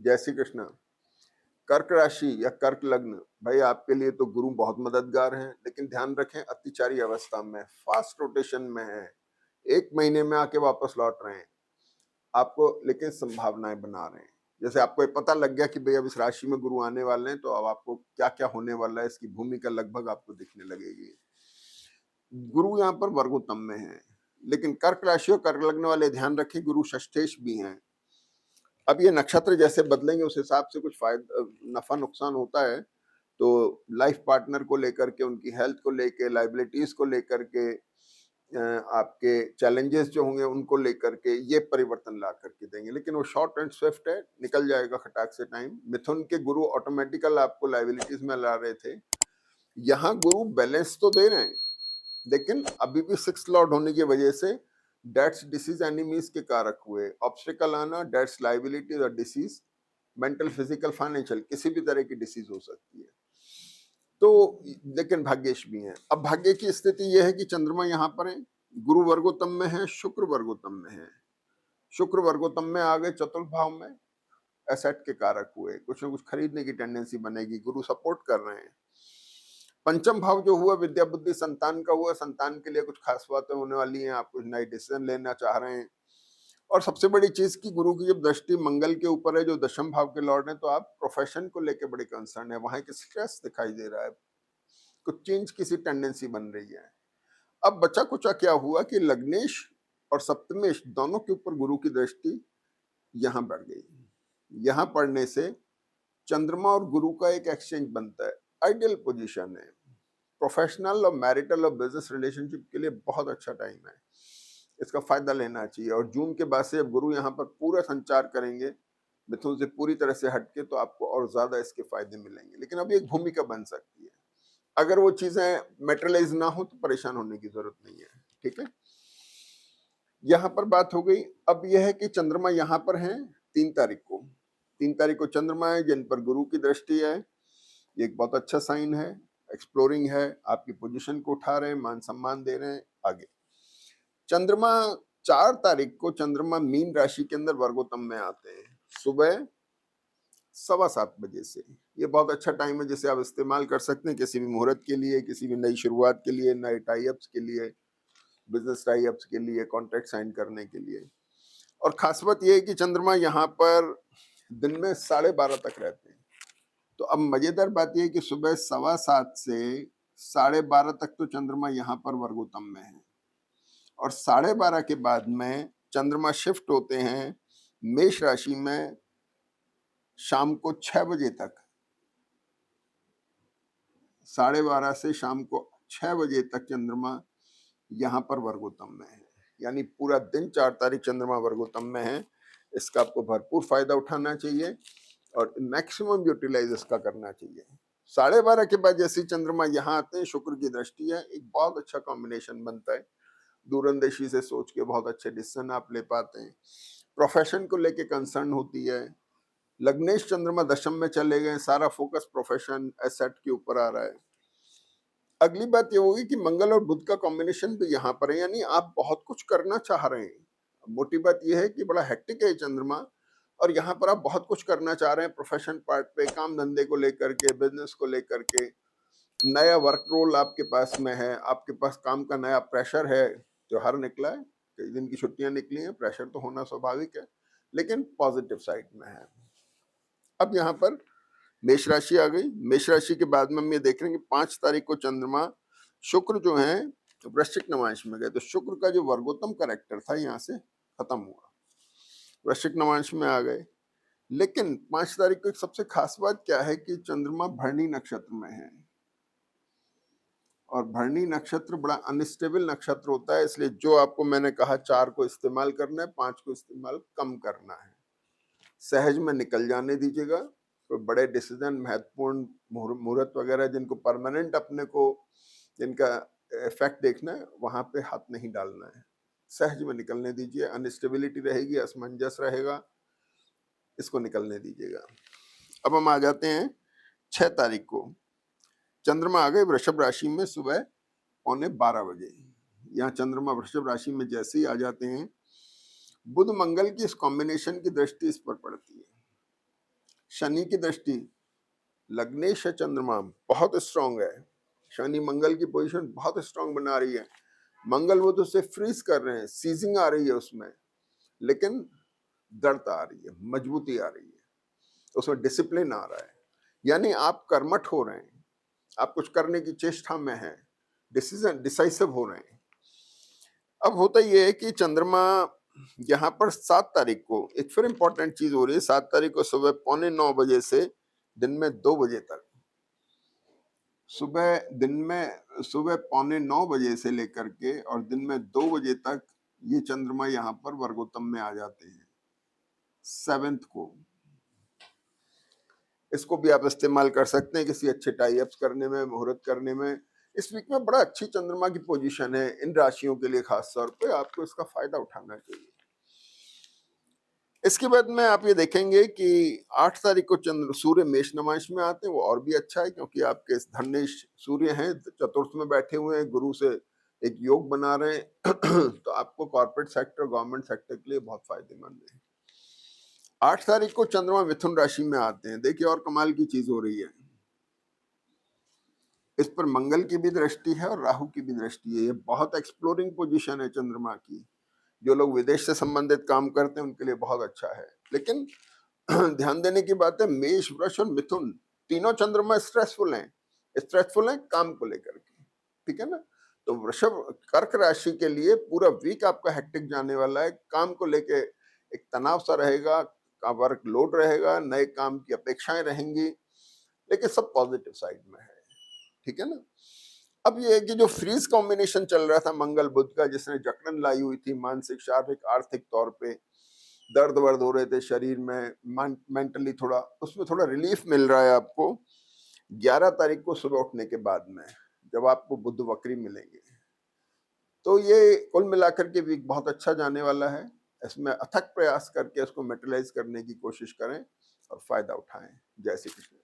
जय श्री कृष्ण। कर्क राशि या कर्क लग्न, भाई आपके लिए तो गुरु बहुत मददगार हैं, लेकिन ध्यान रखें अतिचारी अवस्था में, फास्ट रोटेशन में है, 1 महीने में आके वापस लौट रहे हैं आपको, लेकिन संभावनाएं बना रहे हैं। जैसे आपको ये पता लग गया कि भाई अब इस राशि में गुरु आने वाले हैं, तो अब आपको क्या क्या होने वाला है इसकी भूमिका लगभग आपको दिखने लगेगी। गुरु यहाँ पर वर्गोत्तम में है, लेकिन कर्क राशि और कर्क लग्न वाले ध्यान रखें गुरु षष्ठेश भी हैं। अब ये नक्षत्र जैसे बदलेंगे उस हिसाब से कुछ फायदा नफा नुकसान होता है। तो लाइफ पार्टनर को लेकर के, उनकी हेल्थ को लेके, लाइबिलिटीज को लेकर के, आपके चैलेंजेस जो होंगे उनको लेकर के ये परिवर्तन ला करके देंगे, लेकिन वो शॉर्ट एंड स्विफ्ट है, निकल जाएगा खटाक से टाइम। मिथुन के गुरु ऑटोमेटिकल आपको लाइबिलिटीज में ला रहे थे, यहाँ गुरु बैलेंस तो दे रहे हैं, लेकिन अभी भी 6 लॉर्ड होने की वजह से डेट्स डिसीज एनिमीज के कारक हुए, ऑब्स्टिकल आना, डेट्स लाइबिलिटीज और डिसीज, मेंटल फिजिकल फाइनेंशियल किसी भी तरह की डिसीज हो सकती है। तो लेकिन भाग्येश भी हैं। अब भाग्य की स्थिति यह है कि चंद्रमा यहाँ पर है, गुरु वर्गोत्तम में है, शुक्र वर्गोत्तम में है। शुक्र वर्गोत्तम में आ गए चतुर्थ भाव में, एसेट के कारक हुए, कुछ ना कुछ खरीदने की टेंडेंसी बनेगी, गुरु सपोर्ट कर रहे हैं। पंचम भाव जो हुआ विद्या बुद्धि संतान का हुआ, संतान के लिए कुछ खास बातें होने वाली हैं, आप कुछ नई डिसीजन लेना चाह रहे हैं। और सबसे बड़ी चीज की गुरु की जब दृष्टि मंगल के ऊपर है जो दशम भाव के लॉर्ड है, तो आप प्रोफेशन को लेकर बड़े कंसर्न है, वहां एक स्ट्रेस दिखाई दे रहा है, कुछ चेंज किसी टेंडेंसी बन रही है। अब बचा कुचा क्या हुआ कि लग्नेश और सप्तमेश दोनों के ऊपर गुरु की दृष्टि यहां बढ़ गई। यहां पढ़ने से चंद्रमा और गुरु का एक एक्सचेंज बनता है, आइडियल पोजीशन है। प्रोफेशनल और मैरिटल और बिजनेस रिलेशनशिप के लिए बहुत अच्छा टाइम है, इसका फायदा लेना चाहिए। और जून के बाद से जब गुरु यहाँ पर पूरा संचार करेंगे मिथुन से पूरी तरह से हटके, तो आपको और ज्यादा इसके फायदे मिलेंगे, लेकिन अभी एक भूमिका बन सकती है। अगर वो चीजें मेटेरियलाइज ना हो तो परेशान होने की जरूरत नहीं है, ठीक है। यहाँ पर बात हो गई। अब यह है कि चंद्रमा यहाँ पर है 3 तारीख को, 3 तारीख को चंद्रमा है जिन पर गुरु की दृष्टि है, ये एक बहुत अच्छा साइन है, एक्सप्लोरिंग है, आपकी पोजीशन को उठा रहे हैं, मान सम्मान दे रहे हैं। आगे चंद्रमा 4 तारीख को चंद्रमा मीन राशि के अंदर वर्गोत्तम में आते हैं, सुबह 7:15 से। ये बहुत अच्छा टाइम है जिसे आप इस्तेमाल कर सकते हैं किसी भी मुहूर्त के लिए, किसी भी नई शुरुआत के लिए, नए टाई-अप्स के लिए, बिजनेस टाई-अप्स के लिए, कॉन्ट्रैक्ट साइन करने के लिए। और खास बात यह है कि चंद्रमा यहाँ पर दिन में 12:30 तक रहते हैं। तो अब मजेदार बात यह है कि सुबह 7:15 से 12:30 तक तो चंद्रमा यहाँ पर वर्गोत्तम में है, और 12:30 के बाद में चंद्रमा शिफ्ट होते हैं मेष राशि में शाम को 6 बजे तक। 12:30 से शाम को 6 बजे तक चंद्रमा यहाँ पर वर्गोत्तम में है, यानी पूरा दिन 4 तारीख चंद्रमा वर्गोत्तम में है। इसका आपको भरपूर फायदा उठाना चाहिए और मैक्सिमम यूटिलाइज इसका करना चाहिए। 12:30 के बाद जैसे चंद्रमा यहाँ आते हैं, शुक्र की दृष्टि है, एक बहुत अच्छा कॉम्बिनेशन बनता है। दूरंदेशी से सोच के बहुत अच्छे डिसीजन आप ले पाते हैं। प्रोफेशन को लेके कंसर्न होती है। लग्नेश चंद्रमा दशम में चले गए, सारा फोकस प्रोफेशन एसेट के ऊपर आ रहा है। अगली बात ये होगी कि मंगल और बुध का कॉम्बिनेशन भी यहाँ पर है, यानी आप बहुत कुछ करना चाह रहे हैं। मोटी बात यह है कि बड़ा हेक्टिक है चंद्रमा, और यहाँ पर आप बहुत कुछ करना चाह रहे हैं प्रोफेशन पार्ट पे, काम धंधे को लेकर के, बिजनेस को लेकर के, नया वर्क रोल आपके पास में है, आपके पास काम का नया प्रेशर है। त्योहार निकला है, कई दिन की छुट्टियां निकली हैं, प्रेशर तो होना स्वाभाविक है, लेकिन पॉजिटिव साइड में है। अब यहाँ पर मेष राशि आ गई। मेष राशि के बाद में हम ये देख रहे हैं कि 5 तारीख को चंद्रमा शुक्र जो है वृश्चिक नवांश में गए, तो शुक्र का जो वर्गोत्तम कैरेक्टर था यहाँ से खत्म हुआ, वृश्चिक नवांश में आ गए। लेकिन 5 तारीख को एक सबसे खास बात क्या है कि चंद्रमा भरणी नक्षत्र में है, और भरणी नक्षत्र बड़ा अनस्टेबल नक्षत्र होता है, इसलिए जो आपको मैंने कहा 4 को इस्तेमाल करना है, 5 को इस्तेमाल कम करना है। सहज में निकल जाने दीजिएगा, तो बड़े डिसीजन, महत्वपूर्ण मुहूर्त वगैरह जिनको परमानेंट अपने को जिनका इफेक्ट देखना है, वहां पे हाथ नहीं डालना है, सहज में निकलने दीजिए। अनस्टेबिलिटी रहेगी, असमंजस रहेगा, इसको निकलने दीजिएगा। अब हम आ जाते हैं 6 तारीख को, चंद्रमा आ गए वृषभ राशि में सुबह 11:15 बजे। यहाँ चंद्रमा वृषभ राशि में जैसे ही आ जाते हैं, बुध मंगल की इस कॉम्बिनेशन की दृष्टि इस पर पड़ती है। शनि की दृष्टि, लग्नेश है चंद्रमा, बहुत स्ट्रांग है। शनि मंगल की पोजीशन बहुत स्ट्रांग बना रही है। मंगल वो तो उसे फ्रीज कर रहे हैं, सीजिंग आ रही है उसमें, लेकिन दृढ़ता आ रही है, मजबूती आ रही है, उसमें डिसिप्लिन आ रहा है। यानी आप कर्मठ हो रहे हैं, आप कुछ करने की चेष्टा में हैं, डिसीजन डिसाइसिव हो रहे हैं। अब होता यह है कि चंद्रमा यहाँ पर 7 तारीख को एक फिर इंपॉर्टेंट चीज हो रही है। 7 तारीख को सुबह 8:45 से दिन में 2 बजे तक, सुबह 8:45 से लेकर के और दिन में 2 बजे तक ये चंद्रमा यहाँ पर वर्गोत्तम में आ जाते हैं 7th को। इसको भी आप इस्तेमाल कर सकते हैं किसी अच्छे टाई अप्स करने में, मुहूर्त करने में। इस वीक में बड़ा अच्छी चंद्रमा की पोजीशन है इन राशियों के लिए, खास तौर पे आपको इसका फायदा उठाना चाहिए। इसके बाद में आप ये देखेंगे कि 8 तारीख को चंद्र सूर्य मेष नमाइश में आते हैं, वो और भी अच्छा है क्योंकि आपके धनेश सूर्य हैं, चतुर्थ में बैठे हुए हैं, गुरु से एक योग बना रहे हैं तो आपको कॉर्पोरेट सेक्टर, गवर्नमेंट सेक्टर के लिए बहुत फायदेमंद है। 8 तारीख को चंद्रमा मिथुन राशि में आते हैं। देखिए और कमाल की चीज हो रही है, इस पर मंगल की भी दृष्टि है और राहु की भी दृष्टि है। ये बहुत एक्सप्लोरिंग पोजीशन है चंद्रमा की। जो लोग विदेश से संबंधित काम करते हैं उनके लिए बहुत अच्छा है। लेकिन ध्यान देने की बात है, मेष, वृष और मिथुन तीनों चंद्रमा स्ट्रेसफुल हैं काम को लेकर के, ठीक है ना। तो वृषभ कर्क राशि के लिए पूरा वीक आपका हेक्टिक जाने वाला है। काम को लेके एक तनाव सा रहेगा, वर्क लोड रहेगा, नए काम की अपेक्षाएं रहेंगी, लेकिन सब पॉजिटिव साइड में है, ठीक है ना। अब ये है कि जो फ्रीज कॉम्बिनेशन चल रहा था मंगल बुध का, जिसने जकड़न लाई हुई थी मानसिक, शारीरिक, आर्थिक तौर पे, दर्द वर्द हो रहे थे शरीर में, मेंटली थोड़ा, उसमें थोड़ा रिलीफ मिल रहा है आपको 11 तारीख को सुबह उठने के बाद में, जब आपको बुध वक्री मिलेंगे। तो ये कुल मिलाकर के वीक बहुत अच्छा जाने वाला है। इसमें अथक प्रयास करके इसको मेटलाइज करने की कोशिश करें और फायदा उठाएं। जय श्री कृष्ण।